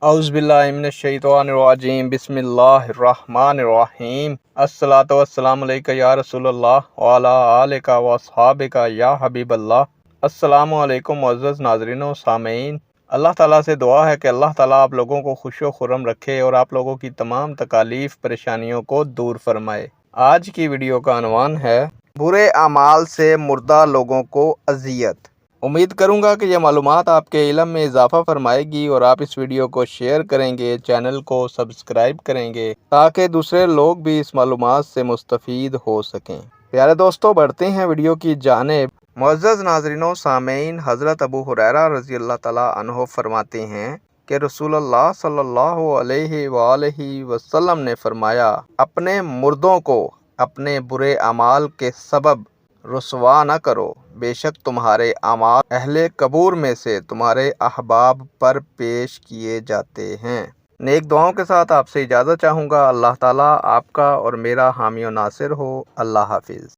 औज़ुबिल्लाहिमिनश्शैतानिर्रजीम बिस्मिल्लाहिर्रहमानिर्रहीम अस्सलातु वस्सलामु अलैका या रसूलल्लाह व अला आलिका व अस्हाबिका या हबीबल्लाह। अस्सलामु अलैकुम मुअज़्ज़ज़ नाज़रीन व सामीन। अल्लाह ताला से दुआ है कि अल्लाह ताला आप लोगों को खुशो खुर्रम रखे और आप लोगों की तमाम तकालीफ परेशानियों को दूर फरमाए। आज की वीडियो का अनवान है बुरे अमाल से मुर्दा लोगों को अज़ियत। उम्मीद करूंगा कि यह मालूमात आपके इल्म में इजाफा फरमाएगी और आप इस वीडियो को शेयर करेंगे, चैनल को सब्सक्राइब करेंगे ताकि दूसरे लोग भी इस मालूमात से मुस्तफ़ीद हो सकें। प्यारे दोस्तों, बढ़ते हैं वीडियो की जानिब। मुअज़्ज़ज़ नाज़रीन सामीन, हज़रत अबू हुरैरा रज़ी अल्लाह ताला अन्हो फरमाते हैं कि रसूलुल्लाह सल्लल्लाहु अलैहि वसल्लम ने फरमाया, अपने मुर्दों को अपने बुरे अमाल के सबब रुसवा न करो, बेशक तुम्हारे अमाल अहले कबूर में से तुम्हारे अहबाब पर पेश किए जाते हैं। नेक दुआओं के साथ आपसे इजाज़त चाहूँगा। अल्लाह ताला आपका और मेरा हामी और नासिर हो। अल्लाह हाफिज़।